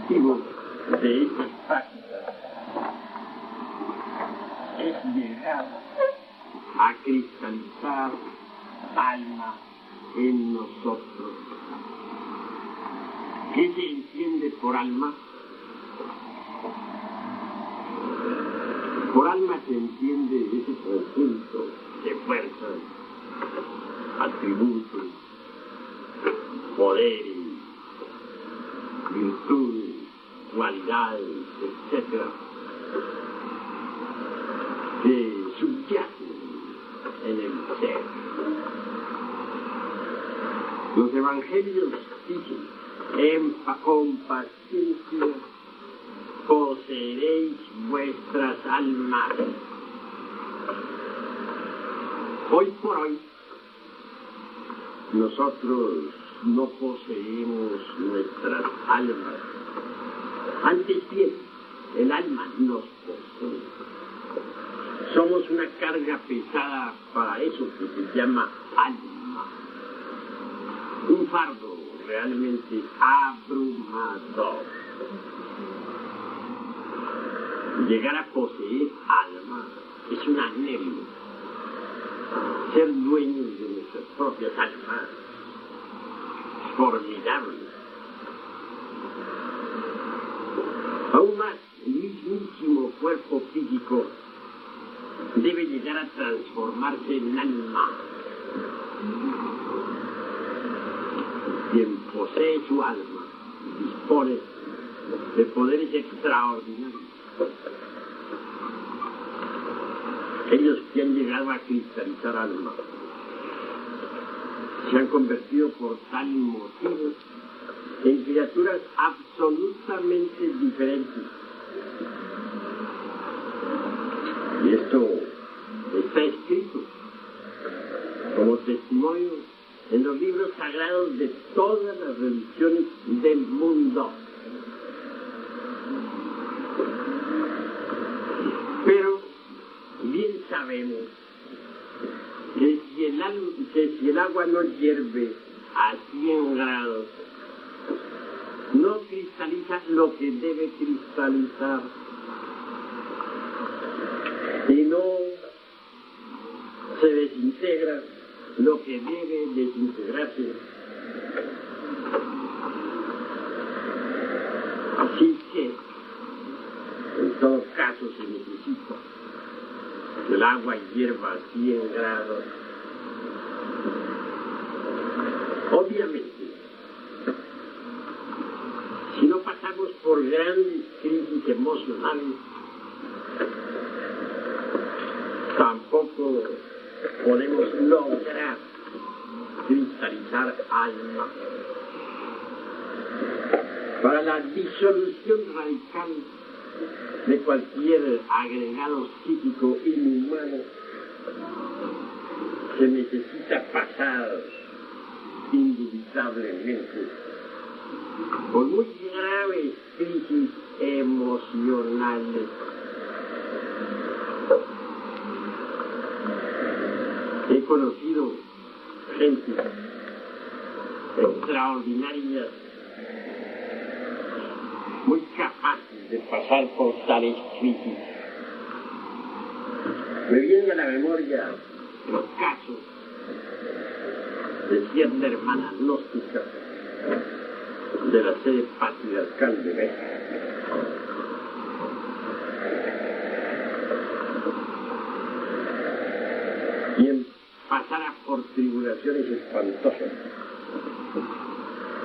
objetivo de estas prácticas es llegar a cristalizar alma en nosotros. ¿Qué se entiende por alma? Por alma se entiende ese conjunto de fuerzas, atributos, poderes, virtudes, cualidades, etc., que subyacen en el ser. Los evangelios dicen: con paciencia poseeréis vuestras almas. Hoy por hoy, nosotros no poseemos nuestras almas. Antes bien, el alma nos posee. Somos una carga pesada para eso que se llama alma. Un fardo realmente abrumador. Llegar a poseer alma es un anhelo. Ser dueños de nuestras propias almas es formidable. Aún más, el mismísimo cuerpo físico debe llegar a transformarse en alma. Quien posee su alma dispone de poderes extraordinarios. Aquellos que han llegado a cristalizar alma se han convertido por tal motivo en criaturas absolutamente diferentes. Y esto está escrito como testimonio en los libros sagrados de todas las religiones del mundo. Pero bien sabemos que si el agua no hierve a 100 grados, no cristaliza lo que debe cristalizar. Y no se desintegra lo que debe desintegrarse. Así que, en todo caso, se necesita que el agua hierva a 100 grados. Obviamente, si no pasamos por grandes crisis emocionales, tampoco podemos lograr cristalizar alma. Para la disolución radical de cualquier agregado psíquico inhumano se necesita pasar indubitablemente por muy graves crisis emocionales. He conocido gente extraordinaria, muy capaces de pasar por tales crisis. Me vienen a la memoria los casos de cierta hermana gnóstica de la sede patriarcal de México. Quien pasara por tribulaciones espantosas,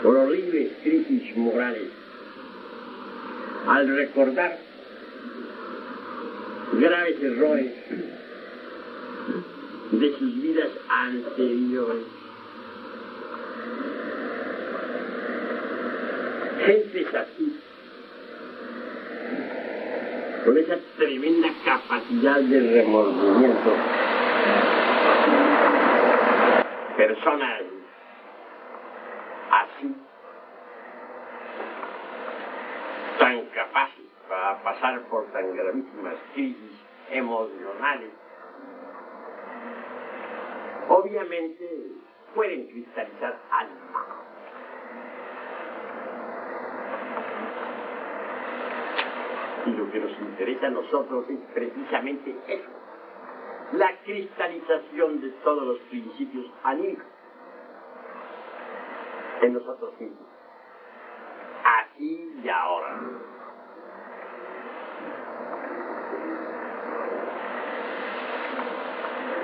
por horribles crisis morales, al recordar graves errores de sus vidas anteriores. Gentes así, con esa tremenda capacidad de remordimiento, personas así, tan capaces para pasar por tan gravísimas crisis emocionales, obviamente pueden cristalizar alma. Y lo que nos interesa a nosotros es precisamente eso, la cristalización de todos los principios anímicos en nosotros mismos, aquí y ahora.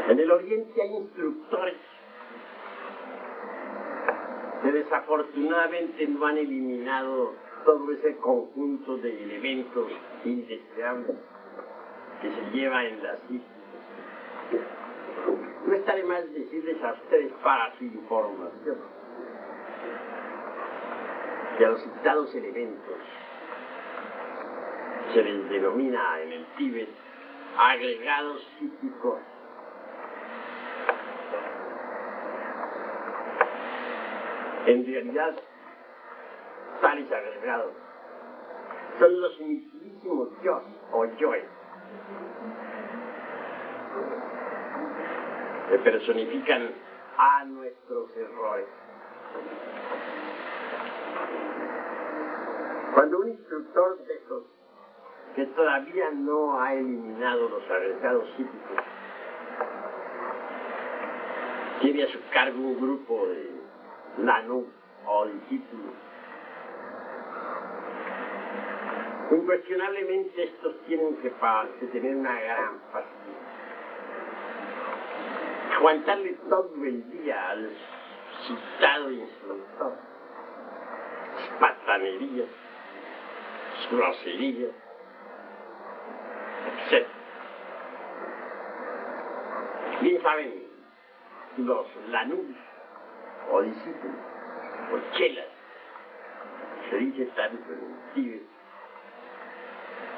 En el Oriente hay instructores que desafortunadamente no han eliminado todo ese conjunto de elementos indeseables que se lleva en la psique. No está de más decirles a ustedes para su información que a los citados elementos se les denomina en el Tíbet agregados psíquicos. En realidad, tales agregados son los mismísimos yo o yoes que personifican a nuestros errores. Cuando un instructor de esos que todavía no ha eliminado los agregados psíquicos tiene a su cargo un grupo de Nanu o discípulos, incuestionablemente estos tienen que tener una gran paciencia, aguantarle todo el día al citado instructor, sus patanerías, sus groserías, etc. Bien saben los lanús o discípulos, o chelas, se dice tanto en el Tíbet,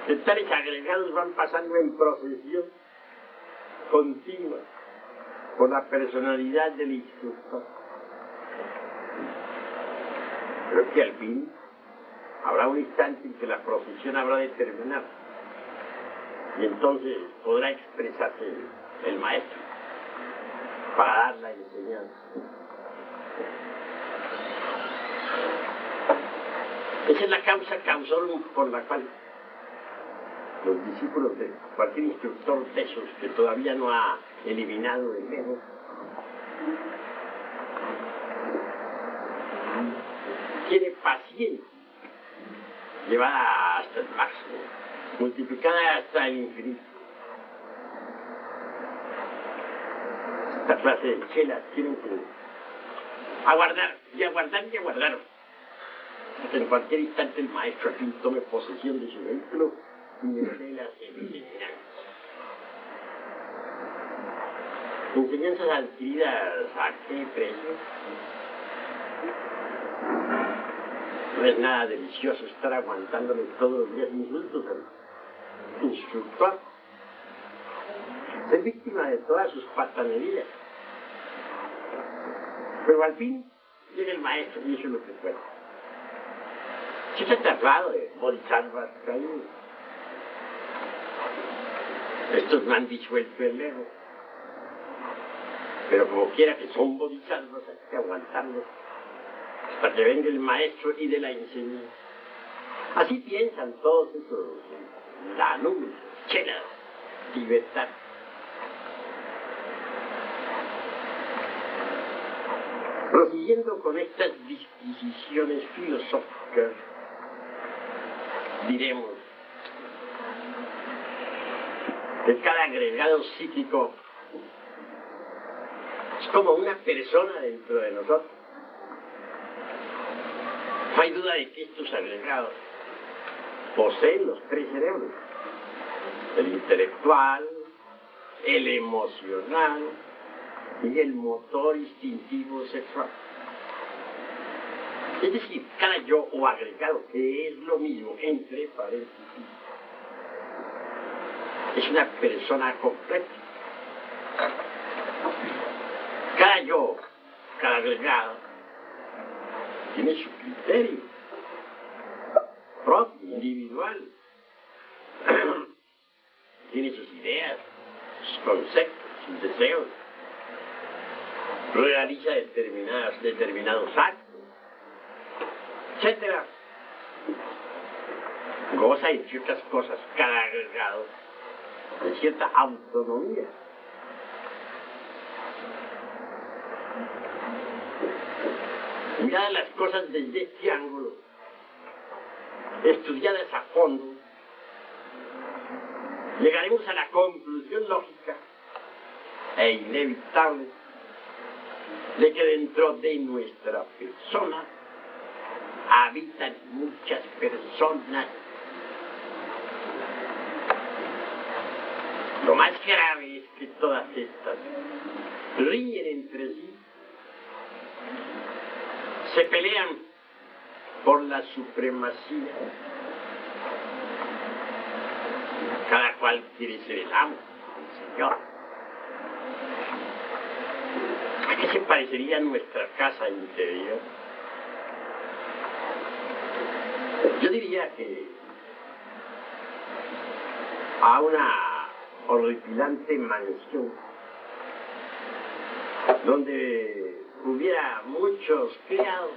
que tales agregados van pasando en procesión continua por la personalidad del instructor. Pero que al fin habrá un instante en que la procesión habrá de terminar y entonces podrá expresarse el maestro para dar la enseñanza. Esa es la causa causal por la cual los discípulos de cualquier instructor de esos que todavía no ha eliminado el ego tiene paciencia llevada hasta el máximo, multiplicada hasta el infinito. Esta clase de chelas tienen que aguardar y aguardar y aguardar hasta que en cualquier instante el maestro aquí tome posesión de su vehículo y le dé las enseñanzas. Enseñanzas adquiridas ¿a qué precio? No es nada delicioso estar aguantándole todos los días insultos al instructor. Ser víctima de todas sus patanerías. Pero al fin llega el maestro y eso es lo que cuenta. Si se ha tratado de bodhisattvas caídos. Estos no han disuelto el ego. Pero como quiera que son bodhisattvas, hay que aguantarlos hasta que venga el maestro y de la enseñanza. Así piensan todos esos lanús, chelas, tibetanos. Prosiguiendo con estas disquisiciones filosóficas, diremos que cada agregado psíquico es como una persona dentro de nosotros. No hay duda de que estos agregados poseen los tres cerebros: el intelectual, el emocional y el motor instintivo sexual. Es decir, cada yo o agregado, que es lo mismo, entre paréntesis, es una persona completa. Cada yo, cada agregado, tiene su criterio propio, individual. Tiene sus ideas, sus conceptos, sus deseos. Realiza determinados actos, etc. goza, entre otras cosas, cada agregado de cierta autonomía. Miradas las cosas desde este ángulo, estudiadas a fondo, llegaremos a la conclusión lógica e inevitable de que dentro de nuestra persona habitan muchas personas. Lo más grave es que todas estas riñen entre sí, se pelean por la supremacía. Cada cual quiere ser el amo, el señor. ¿A qué se parecería nuestra casa interior? Yo diría que a una horripilante mansión donde hubiera muchos criados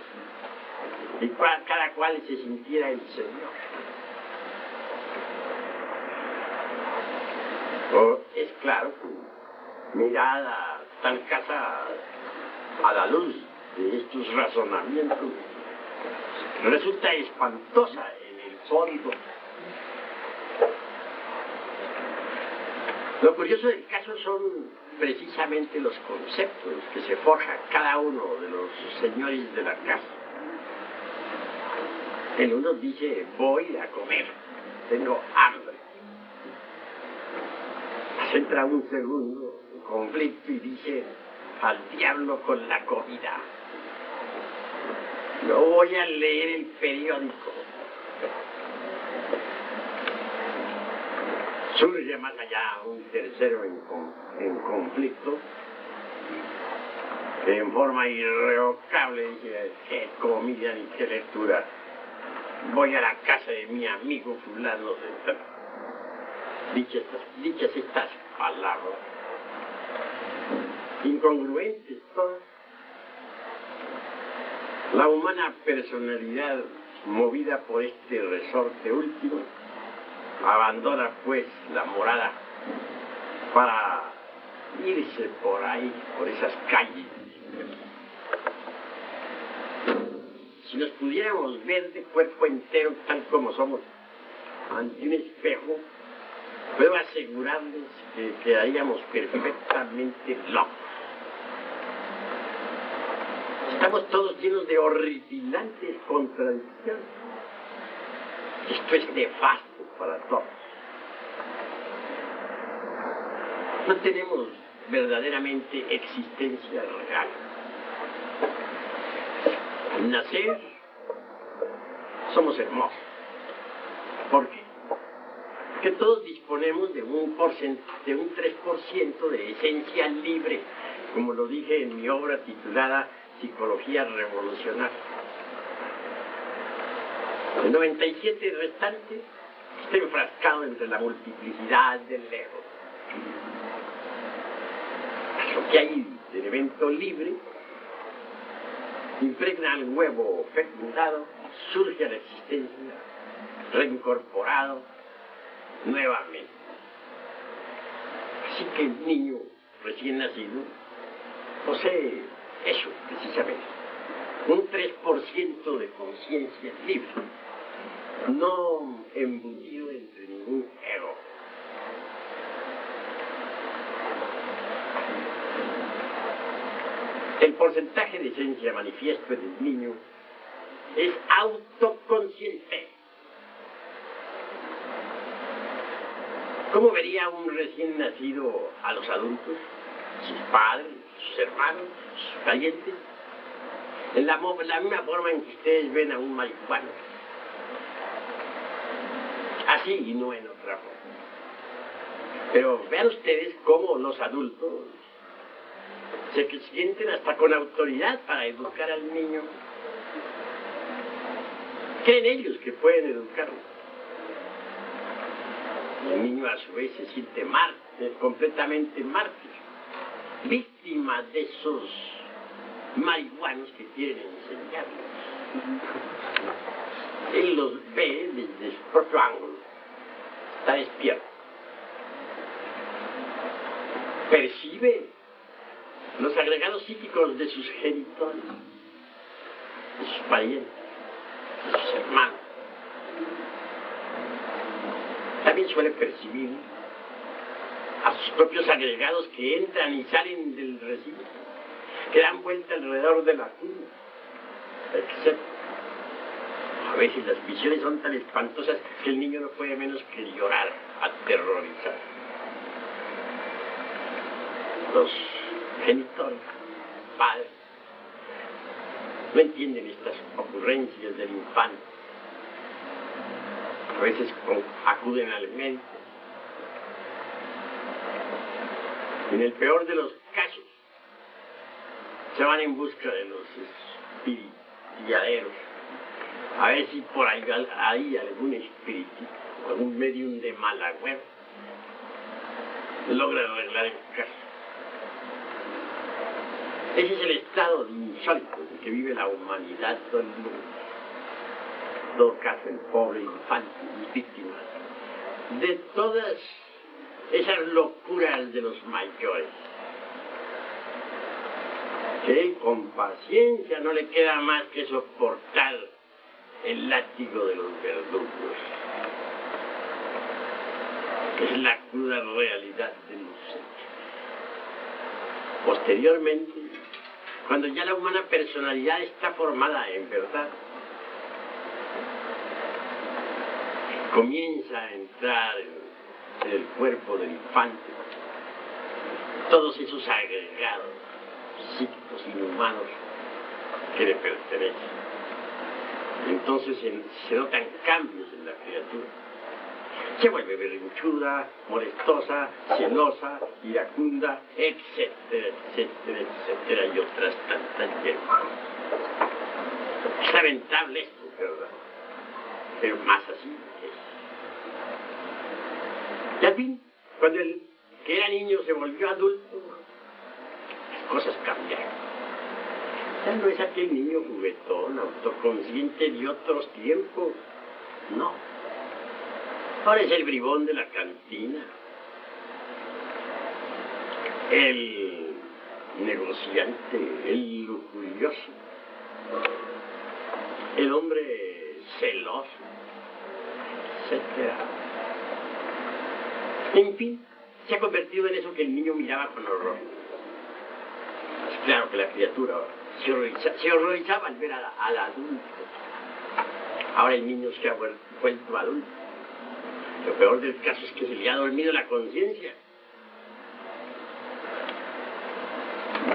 y cada cual se sintiera el señor. Es claro que mirada tal casa a la luz de estos razonamientos resulta espantosa en el fondo. Lo curioso del caso son precisamente los conceptos que se forja cada uno de los señores de la casa. El uno dice, voy a comer, tengo hambre. Entra un segundo conflicto y dice, al diablo con la comida. No voy a leer el periódico. Surge más allá un tercero en conflicto, que en forma irrevocable dice, qué comida ni qué lectura. Voy a la casa de mi amigo fulano de tal. Dichas estas palabras, incongruentes todas, la humana personalidad, movida por este resorte último, abandona pues la morada para irse por ahí, por esas calles. Si nos pudiéramos ver de cuerpo entero tal como somos ante un espejo, puedo asegurarles que quedaríamos perfectamente locos. Estamos todos llenos de horripilantes contradicciones. Esto es nefasto para todos. No tenemos verdaderamente existencia real. Al nacer, somos hermosos. ¿Por qué? Que todos disponemos de un 3% de esencia libre, como lo dije en mi obra titulada Psicología Revolucionaria. El 97% restante está enfrascado entre la multiplicidad del ego. Lo que hay de elemento libre impregna al huevo fecundado, surge a la existencia, reincorporado nuevamente. Así que el niño recién nacido posee eso, precisamente, un 3% de conciencia libre, no embutido entre ningún ego. El porcentaje de esencia manifiesto en el niño es autoconsciente. ¿Cómo vería un recién nacido a los adultos, sus padres, sus hermanos, sus parientes? En la misma forma en que ustedes ven a un marihuano. Así y no en otra forma. Pero vean ustedes cómo los adultos se sienten hasta con autoridad para educar al niño. Creen ellos que pueden educarlo. Y el niño a su vez se siente mártir, completamente mártir, víctima de esos marihuanos que quieren enseñarles. Él los ve desde su propio ángulo. Está despierto. Percibe los agregados psíquicos de sus genitores, de sus parientes, de sus hermanos. También suele percibir a sus propios agregados que entran y salen del recinto, que dan vuelta alrededor de la cuna, etc. A veces las visiones son tan espantosas que el niño no puede menos que llorar, aterrorizado. Los genitores, padres, no entienden estas ocurrencias del infante. A veces acuden al médico. En el peor de los casos, se van en busca de los espiritilladeros. A ver si por ahí hay algún espíritu, algún medium de mal agüero, logra arreglar el caso. Ese es el estado de insólito en que vive la humanidad todo el mundo. En todo caso, el pobre infante y víctima de todas esas locuras de los mayores, que con paciencia no le queda más que soportar el látigo de los verdugos. Es la cruda realidad de los hechos. Posteriormente, cuando ya la humana personalidad está formada en verdad, comienza a entrar en el cuerpo del infante todos esos agregados psíquicos inhumanos que le pertenecen. Entonces se notan cambios en la criatura. Se vuelve berrinchuda, molestosa, celosa, iracunda, etcétera, etcétera, etcétera, y otras tantas hierbas. Es lamentable esto, ¿verdad? Pero más así es. Y al fin, cuando el que era niño se volvió adulto, las cosas cambiaron. Ya no es aquel niño juguetón, autoconsciente de otros tiempos. No. Ahora es el bribón de la cantina, el negociante, el lujurioso, el hombre celoso, etc. En fin, se ha convertido en eso que el niño miraba con horror. Es claro que la criatura se horrorizaba al ver al adulto. Ahora el niño se ha vuelto adulto. Lo peor del caso es que se le ha dormido la conciencia.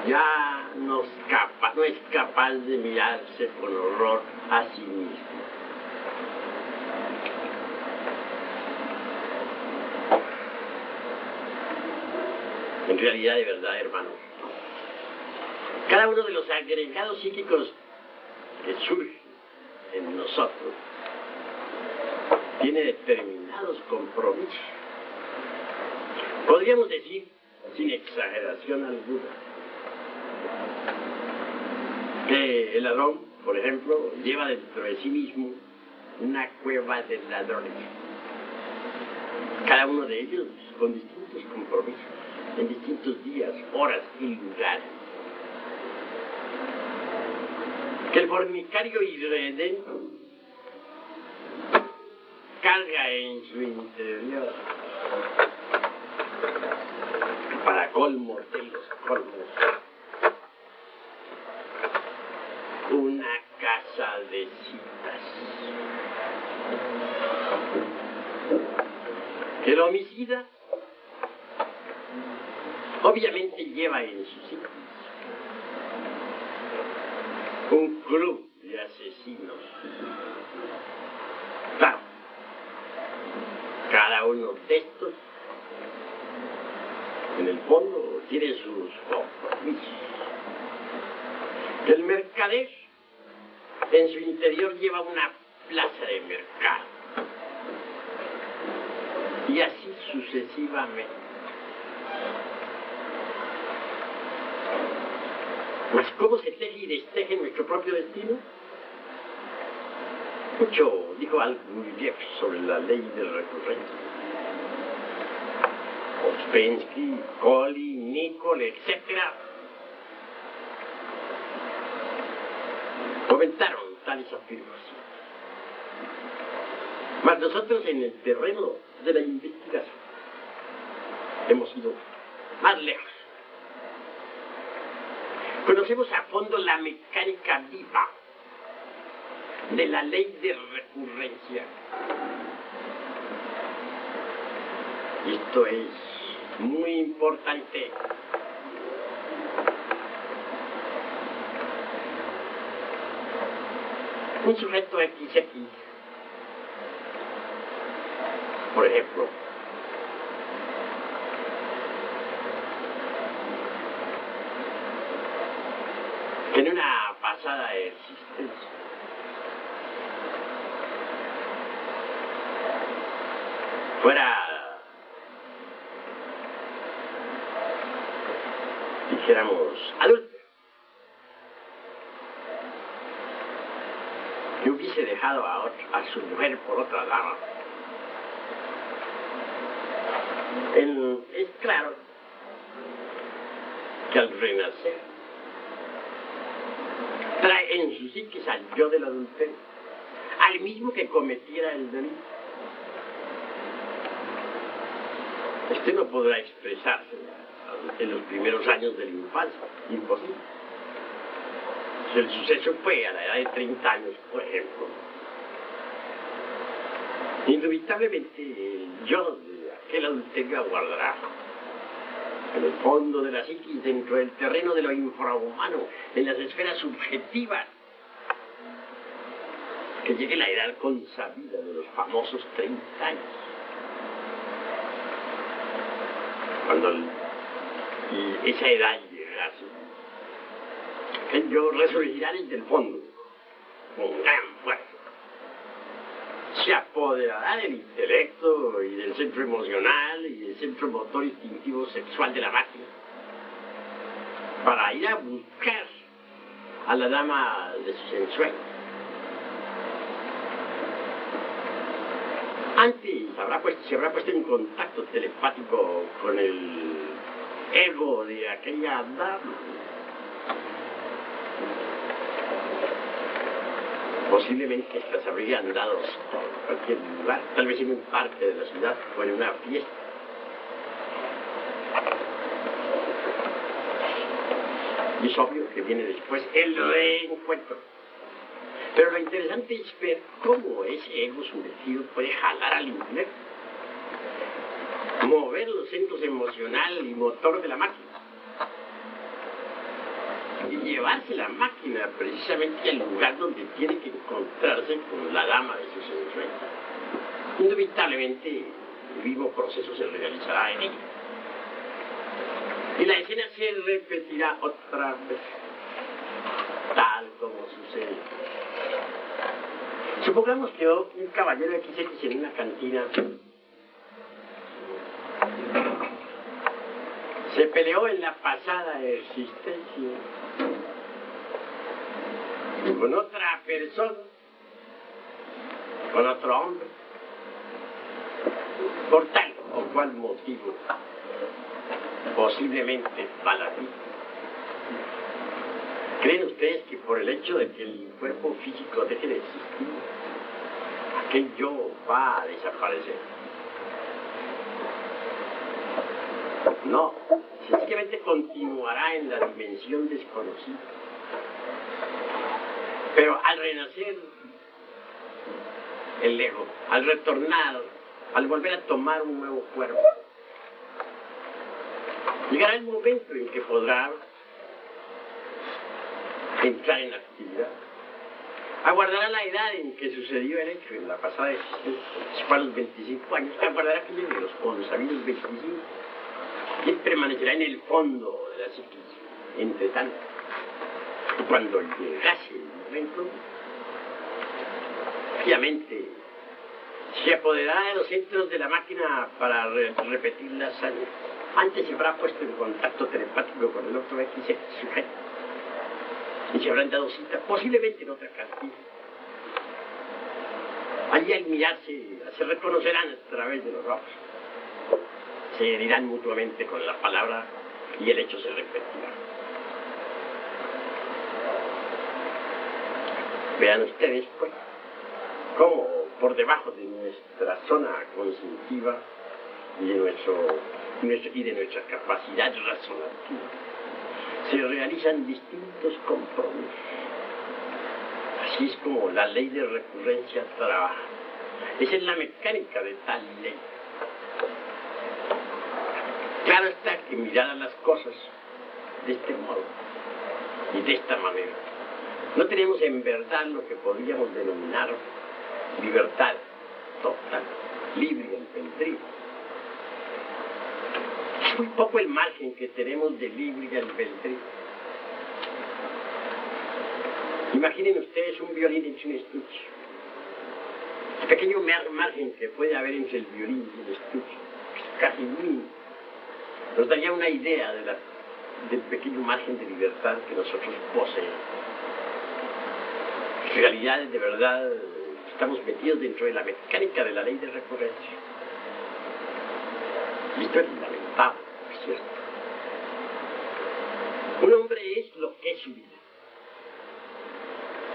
Ya no es capaz de mirarse con horror a sí mismo. En realidad, de verdad, hermanos, cada uno de los agregados psíquicos que surgen en nosotros tiene determinados compromisos. Podríamos decir, sin exageración alguna, que el ladrón, por ejemplo, lleva dentro de sí mismo una cueva de ladrones. Cada uno de ellos con distintos compromisos, en distintos días, horas y lugares. Que el fornicario irredento carga en su interior, para colmo de los colmos, una casa de citas. Que el homicida obviamente lleva en su psiquis un club de asesinos. Claro, cada uno de estos, en el fondo, tiene sus compromisos. El mercader, en su interior, lleva una plaza de mercado. Y así sucesivamente. Mas ¿cómo se teje y desteje nuestro propio destino? Mucho dijo algo muy viejo sobre la ley de recurrencia. Ouspensky, Colli, Nicol, etc. comentaron tales afirmaciones. Mas nosotros en el terreno de la investigación hemos ido más lejos. Conocemos a fondo la mecánica viva de la ley de recurrencia. Esto es muy importante. Un sujeto XX, por ejemplo, en una pasada existencia fuera, dijéramos, adulto, que hubiese dejado a su mujer por otra dama. Es claro que al renacer trae en su psiquis al yo del adulterio, al mismo que cometiera el delito. Este no podrá expresarse en los primeros años de la infancia, imposible. Si el suceso fue a la edad de 30 años, por ejemplo, indubitablemente el yo de aquel adulterio aguardará en el fondo de la psiquis, dentro del terreno de lo infrahumano, en las esferas subjetivas, que llegue la edad consabida de los famosos 30 años. Cuando esa edad llegase, el yo resurgirá desde el fondo, con gran fuerza. Se apoderará del intelecto y del centro emocional y del centro motor instintivo sexual de la máquina para ir a buscar a la dama de sus ensueños. Antes se habrá puesto en contacto telepático con el ego de aquella dama. Posiblemente estas habrían dado en cualquier lugar, tal vez en un parque de la ciudad o en una fiesta. Y es obvio que viene después el reencuentro. Pero lo interesante es ver cómo ese ego sumergido puede jalar al intelecto, mover los centros emocional y motor de la máquina y llevarse la máquina precisamente al lugar donde tiene que encontrarse con la dama de sus ensueños. Indubitablemente el mismo proceso se realizará en ella y la escena se repetirá otra vez, tal como sucede. Supongamos que un caballero XX en una cantina se peleó en la pasada existencia con otra persona, con otro hombre, por tal o cual motivo, posiblemente baladí. ¿Creen ustedes que por el hecho de que el cuerpo físico deje de existir, aquel yo va a desaparecer? No, sencillamente continuará en la dimensión desconocida. Pero al renacer el ego, al retornar, al volver a tomar un nuevo cuerpo, llegará el momento en que podrá entrar en la actividad. Aguardará la edad en que sucedió el hecho en la pasada existencia, fue a los 25 años, aguardará que lleguen los consabidos 25. Y él permanecerá en el fondo de la psiquis, entre tanto. Y cuando llegase el momento, obviamente se apoderará de los centros de la máquina para repetir la hazaña. Antes se habrá puesto en contacto telepático con el otro XX sujeto y se habrán dado cita, posiblemente en otra cantina. Allí al mirarse se reconocerán a través de los ojos. Se herirán mutuamente con la palabra y el hecho se repetirá. Vean ustedes, pues, cómo por debajo de nuestra zona cognitiva y de nuestra capacidad razonativa se realizan distintos compromisos. Así es como la ley de recurrencia trabaja. Esa es la mecánica de tal ley. Claro está que mirar a las cosas de este modo y de esta manera no tenemos en verdad lo que podríamos denominar libertad total, libre albedrío. Es muy poco el margen que tenemos de libre albedrío. Imaginen ustedes un violín entre un estuche. El pequeño margen que puede haber entre el violín y el estuche es casi mínimo. Nos daría una idea del pequeño margen de libertad que nosotros poseemos. En realidad, de verdad, estamos metidos dentro de la mecánica de la ley de recurrencia. Y esto es lamentable, es cierto. Un hombre es lo que es su vida.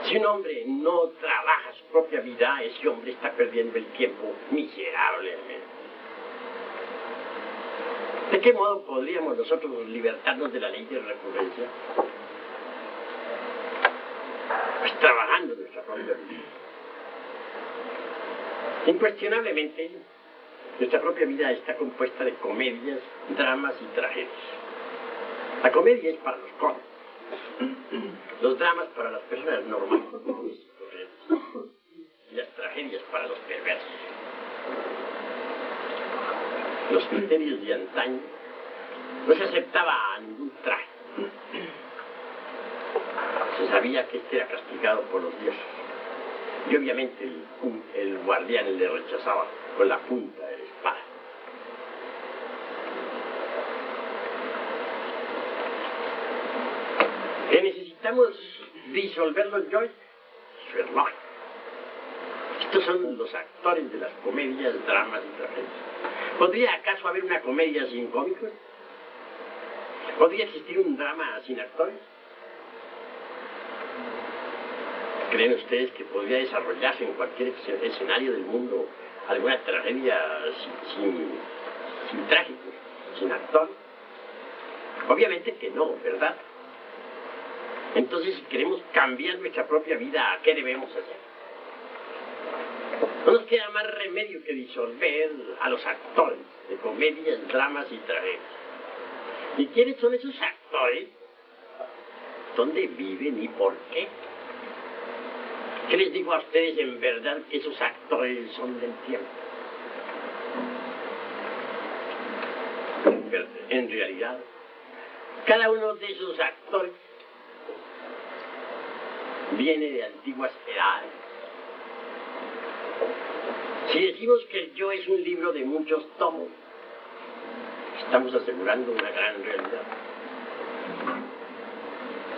Si un hombre no trabaja su propia vida, ese hombre está perdiendo el tiempo miserablemente. ¿De qué modo podríamos nosotros libertarnos de la ley de recurrencia? Pues trabajando nuestra propia vida. Incuestionablemente, nuestra propia vida está compuesta de comedias, dramas y tragedias. La comedia es para los cómicos, los dramas para las personas normales y las tragedias para los perversos. Los criterios de antaño no se aceptaba a ningún traje. Se sabía que este era castigado por los dioses. Y obviamente el guardián le rechazaba con la punta de la espada. Que necesitamos disolver los yoes, eso es lógico. Estos son los actores de las comedias, dramas y tragedias. ¿Podría acaso haber una comedia sin cómicos? ¿Podría existir un drama sin actores? ¿Creen ustedes que podría desarrollarse en cualquier escenario del mundo alguna tragedia sin trágicos, sin actor? Obviamente que no, ¿verdad? Entonces, si queremos cambiar nuestra propia vida, ¿qué debemos hacer? No nos queda más remedio que disolver a los actores de comedias, dramas y tragedias. ¿Y quiénes son esos actores? ¿Dónde viven y por qué? ¿Qué les digo a ustedes en verdad que esos actores son del tiempo? En realidad, cada uno de esos actores viene de antiguas edades. Si decimos que el yo es un libro de muchos tomos, estamos asegurando una gran realidad.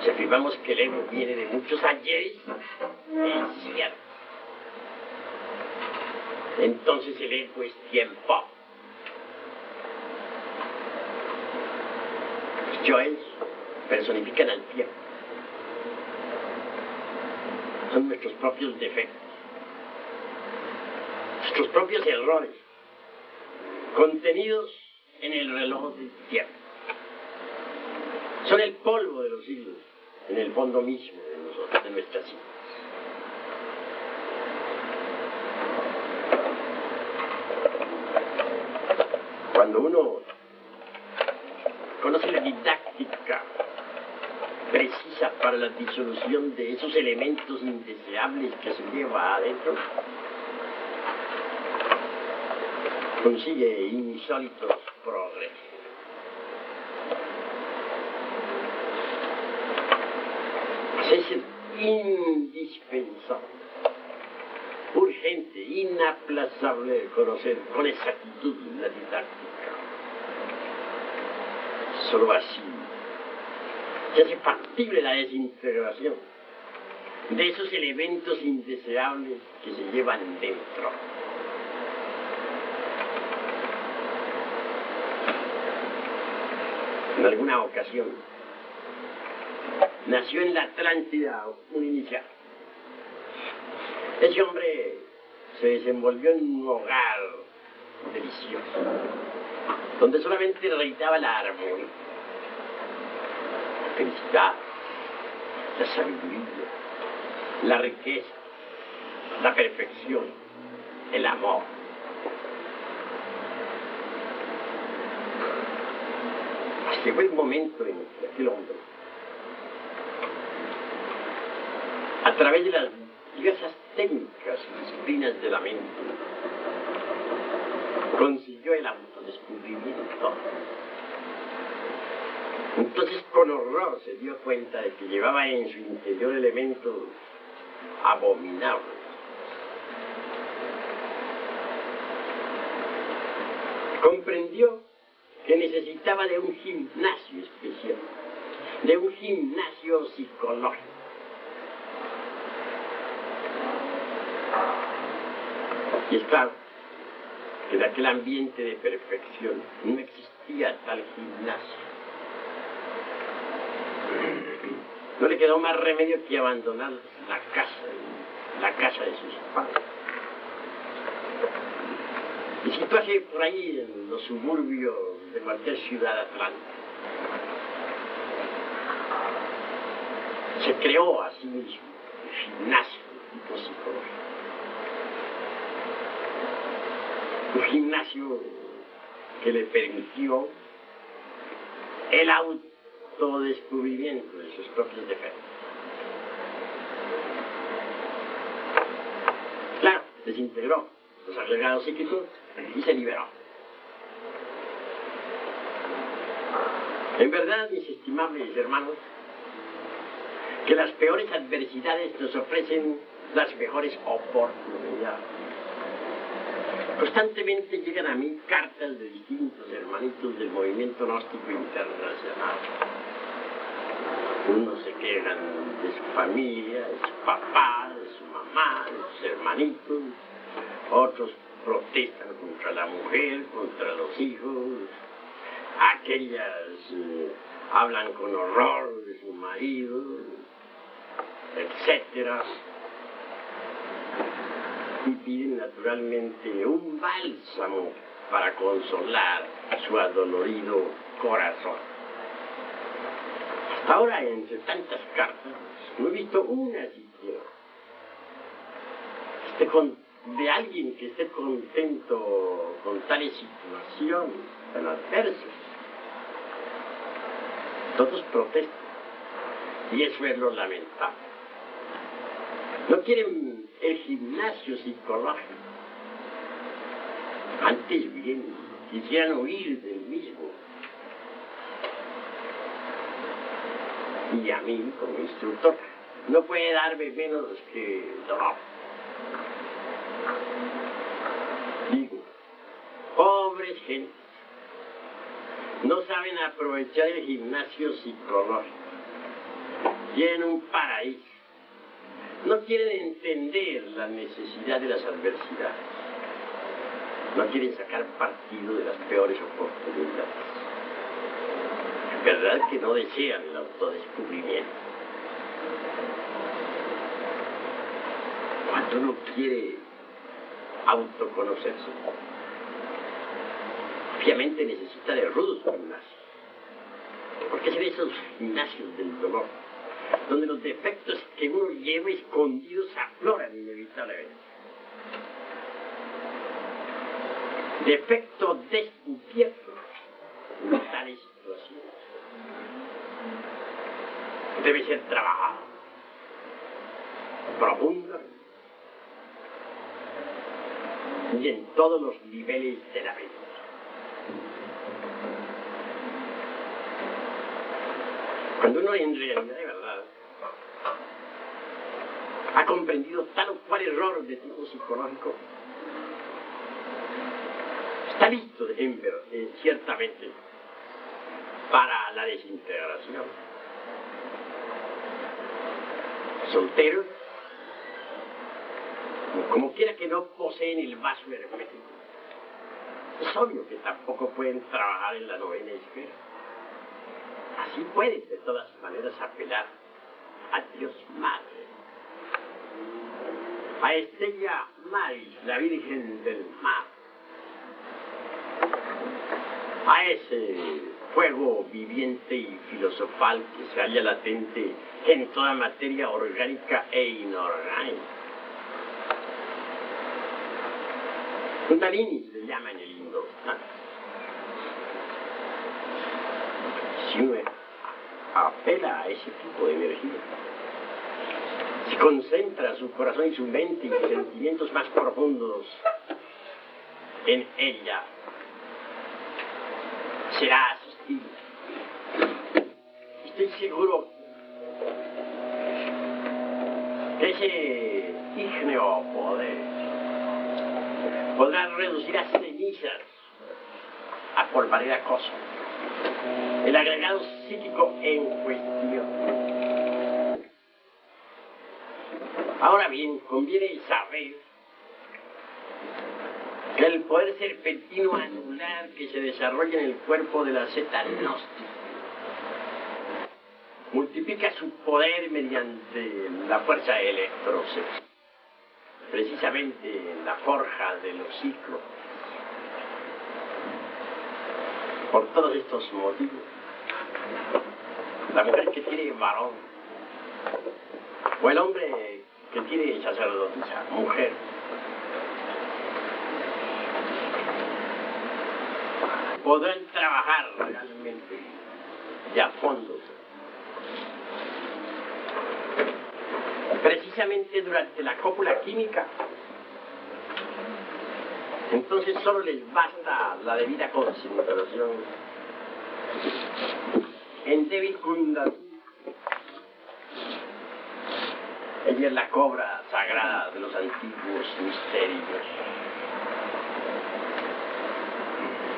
Si afirmamos que el ego viene de muchos ayeres, es cierto. Entonces el ego es tiempo. Los yoes personifican al tiempo. Son nuestros propios defectos, nuestros propios errores, contenidos en el reloj del tiempo. Son el polvo de los siglos, en el fondo mismo de nosotros, de nuestras vidas. Cuando uno conoce la didáctica precisa para la disolución de esos elementos indeseables que se lleva adentro, consigue insólitos progresos. Es indispensable, urgente, inaplazable conocer con exactitud la didáctica. Solo así se hace factible la desintegración de esos elementos indeseables que se llevan dentro. En alguna ocasión nació en la Atlántida un iniciado. Ese hombre se desenvolvió en un hogar delicioso, donde solamente reinaba la armonía, la felicidad, la sabiduría, la riqueza, la perfección, el amor. Llegó el momento en que aquel hombre, a través de las diversas técnicas y disciplinas de la mente, consiguió el autodescubrimiento. Entonces, con horror se dio cuenta de que llevaba en su interior elementos abominables. Comprendió que necesitaba de un gimnasio especial, de un gimnasio psicológico. Y es claro que en aquel ambiente de perfección no existía tal gimnasio. No le quedó más remedio que abandonar la casa de sus padres, y situarse por ahí en los suburbios de cualquier ciudad atlántica. Se creó a sí mismo el gimnasio psicológico. Un gimnasio que le permitió el autodescubrimiento de sus propios defectos. Claro, desintegró los agregados psíquicos y se liberó. En verdad, mis estimables hermanos, que las peores adversidades nos ofrecen las mejores oportunidades. Constantemente llegan a mí cartas de distintos hermanitos del movimiento gnóstico internacional. Unos se quejan de su familia, de su papá, de su mamá, de sus hermanitos. Otros protestan contra la mujer, contra los hijos. Aquellas hablan con horror de su marido, etcétera. Y piden naturalmente un bálsamo para consolar su adolorido corazón. Hasta ahora, entre tantas cartas, no he visto una siquiera de alguien que esté contento con tales situaciones tan adversas. Todos protestan, y eso es lo lamentable. No quieren el gimnasio psicológico. Antes bien, quisieran huir del mismo. Y a mí, como instructor, no puede darme menos que dolor. Digo, pobres gentes, no saben aprovechar el gimnasio psicológico. Tienen un paraíso. No quieren entender la necesidad de las adversidades. No quieren sacar partido de las peores oportunidades. Es verdad que no desean el autodescubrimiento. Cuando uno quiere autoconocerse, obviamente necesita de rudos gimnasios. Porque es en esos gimnasios del dolor donde los defectos que uno lleva escondidos afloran inevitablemente. Defecto descubierto en tales situaciones debe ser trabajado profundamente y en todos los niveles de la mente. Cuando uno en realidad de verdad ha comprendido tal o cual error de tipo psicológico, está listo, ciertamente, para la desintegración. Solteros Como quiera que no poseen el vaso hermético, es obvio que tampoco pueden trabajar en la novena esfera. Así pueden, de todas maneras, apelar a Dios Madre, a Estella Maris, la Virgen del Mar, a ese fuego viviente y filosofal que se halla latente en toda materia orgánica e inorgánica. Kundalini se llama en el hindustán. Si uno apela a ese tipo de energía, si concentra su corazón y su mente y sus sentimientos más profundos en ella, será asistido. Estoy seguro que ese ígneo poder podrá reducir a cenizas, a polvareda cosa, el agregado psíquico en cuestión. Ahora bien, conviene saber que el poder serpentino anular que se desarrolla en el cuerpo de la zeta gnóstica multiplica su poder mediante la fuerza electrosexual, precisamente en la forja de los ciclos. Por todos estos motivos, la mujer que tiene varón, o el hombre que tiene sacerdotisa, mujer, podrán trabajar realmente y a fondo, precisamente durante la cópula química. Entonces solo les basta la debida concentración en débil kundalini. Ella es la cobra sagrada de los antiguos misterios.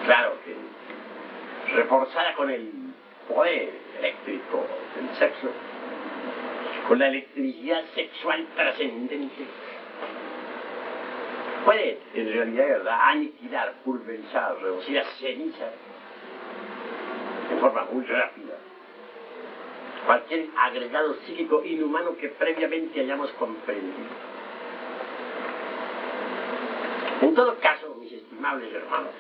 Claro que reforzada con el poder eléctrico del sexo, con la electricidad sexual trascendente, puede, en realidad, de verdad, aniquilar, pulverizar, reducir a ceniza, de forma muy rápida, cualquier agregado psíquico inhumano que previamente hayamos comprendido. En todo caso, mis estimables hermanos,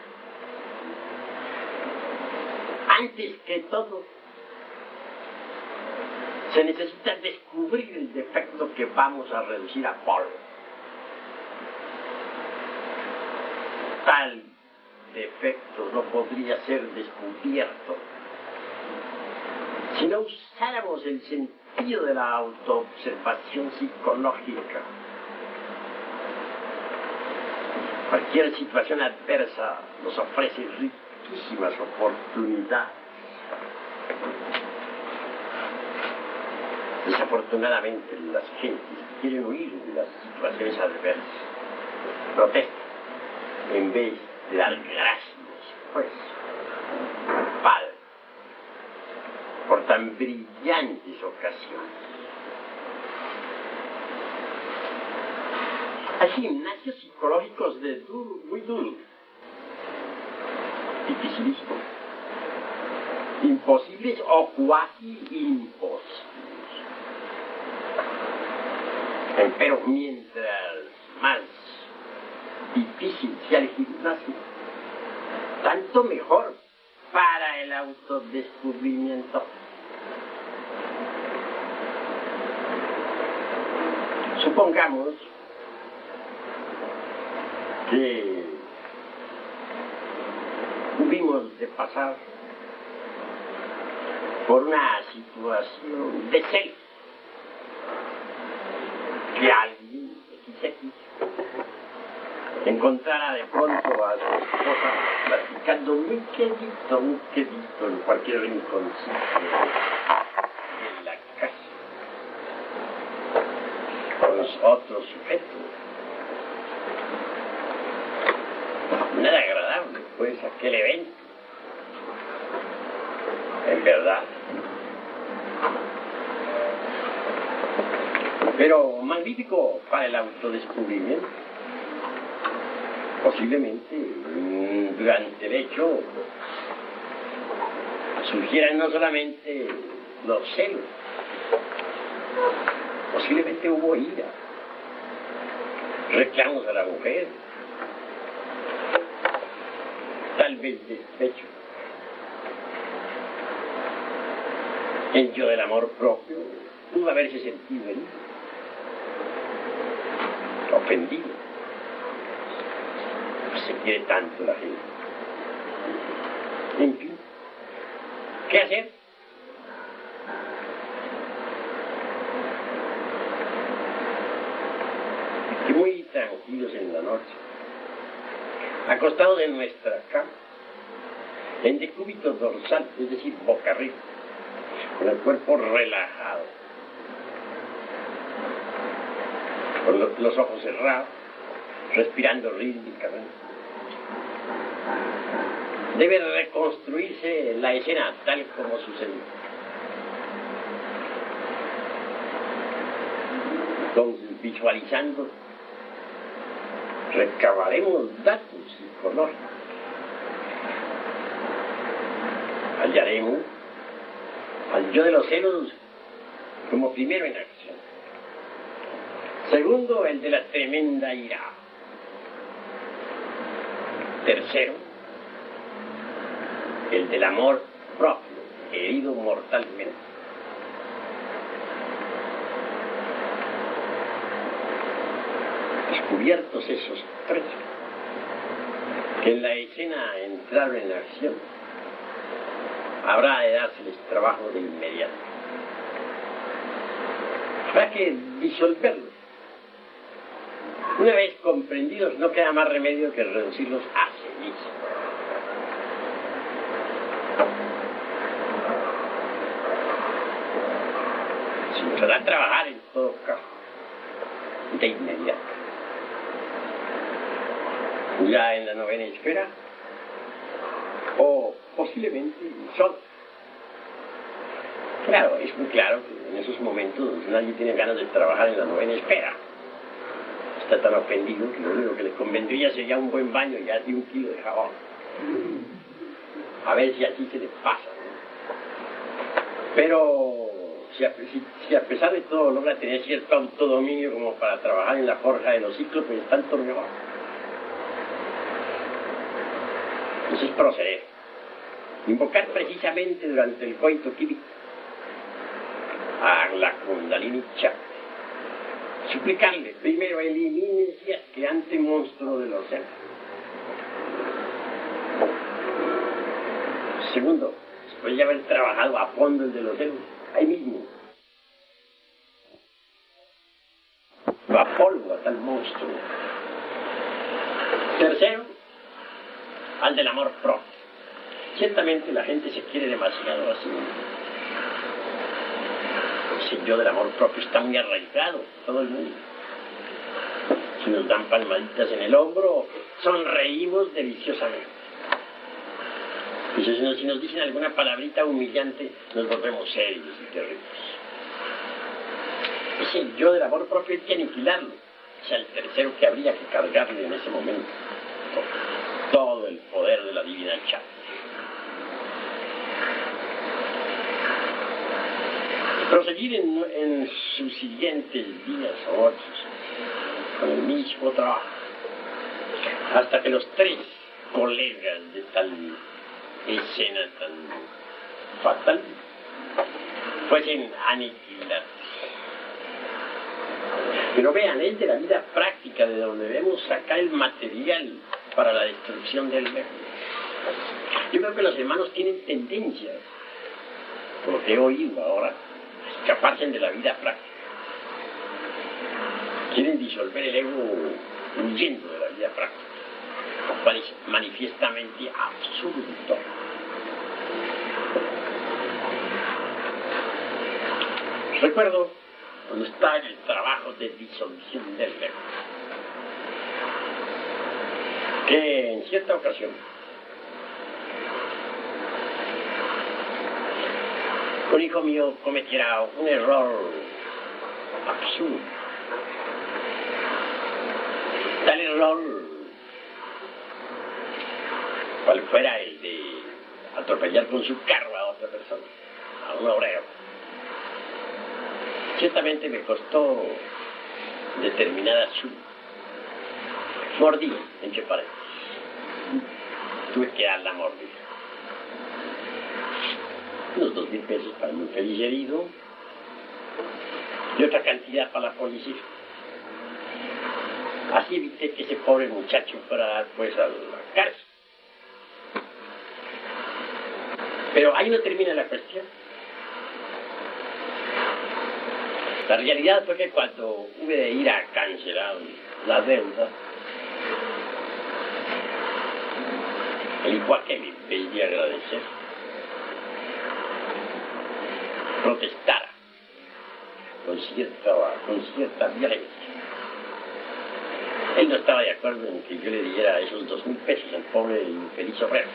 antes que todo, se necesita descubrir el defecto que vamos a reducir a polvo. Tal defecto no podría ser descubierto si no usáramos el sentido de la autoobservación psicológica. Cualquier situación adversa nos ofrece riquísimas oportunidades. Desafortunadamente, las gentes quieren huir de las situaciones adversas, protestan en vez de dar gracias, pues, Padre, por tan brillantes ocasiones. Hay gimnasios psicológicos muy duros, dificilísimos, imposibles o cuasi imposibles. Pero mientras más difícil sea el gimnasio, tanto mejor para el autodescubrimiento. Supongamos que hubimos de pasar por una situación de celos, que alguien XX encontrara de pronto a su esposa platicando muy quedito en cualquier rinconcito de la casa con otro sujeto. Nada agradable, pues, aquel evento. En verdad. pero magnífico para el autodescubrimiento. Posiblemente durante el hecho surgieran no solamente los celos, posiblemente hubo ira, reclamos a la mujer, tal vez despecho. El yo del amor propio pudo haberse sentido herido, ofendido. Se quiere tanto la gente. En fin, ¿qué hacer? Y muy tranquilos en la noche, acostados en nuestra cama, en decúbito dorsal, es decir, boca arriba, con el cuerpo relajado, con los ojos cerrados, respirando rítmicamente. Debe reconstruirse la escena tal como sucedió. Entonces, visualizando, recabaremos datos psicológicos. Hallaremos al yo de los celos como primero en acción. Segundo, el de la tremenda ira. Tercero, el del amor propio, herido mortalmente. Descubiertos esos tres, que en la escena entraron en acción, habrá de dárseles trabajo de inmediato. Habrá que disolverlos. Una vez comprendidos, no queda más remedio que reducirlos a cenizas. Se nos hará trabajar en todo caso, de inmediato. Ya en la novena esfera, o posiblemente solo. Claro, es muy claro que en esos momentos nadie tiene ganas de trabajar en la novena esfera. Está tan ofendido que lo único que le convendría sería un buen baño y así 1 kilo de jabón. A ver si así se le pasa, ¿no? Pero si a pesar de todo logra tener cierto autodominio como para trabajar en la forja de los ciclos, pues tanto mejor. Entonces proceder. Invocar precisamente durante el coito químico a la Kundalini Chakra. Suplicarle, primero, elimine ese asqueante monstruo de los celos. Segundo, después de haber trabajado a fondo el de los celos, ahí mismo, va a polvo a tal monstruo. Tercero, al del amor propio. Ciertamente la gente se quiere demasiado así. El yo del amor propio está muy arraigado, todo el mundo. Si nos dan palmaditas en el hombro, sonreímos deliciosamente. Y si nos dicen alguna palabrita humillante, nos volvemos serios y terribles. Ese yo del amor propio hay que aniquilarlo. Es el tercero que habría que cargarle en ese momento. Todo el poder de la divina chakra. Proseguir en sus siguientes días o noches con el mismo trabajo hasta que los tres colegas de tal escena tan fatal fuesen aniquilados. Pero vean, es de la vida práctica de donde debemos sacar el material para la destrucción del ego. Yo creo que los hermanos tienen tendencias, por lo que he oído ahora, a escaparse de la vida práctica. Quieren disolver el ego huyendo de la vida práctica, lo cual es manifiestamente absurdo. Recuerdo cuando estaba en el trabajo de disolución del ego, que en cierta ocasión un hijo mío cometiera un error absurdo. Tal error, cual fuera el de atropellar con su carro a otra persona, a un obrero. Ciertamente me costó determinada suma. Mordí, entre paréntesis. Tuve que dar la mordida. Unos 2.000 pesos para mi infeliz herido y otra cantidad para la policía. Así evité que ese pobre muchacho fuera a dar pues a la cárcel. Pero ahí no termina la cuestión. La realidad fue que cuando hube de ir a cancelar la deuda, el igual que me impedía agradecer, protestara con cierta violencia. Él no estaba de acuerdo en que yo le diera esos 2.000 pesos al pobre infeliz obrero.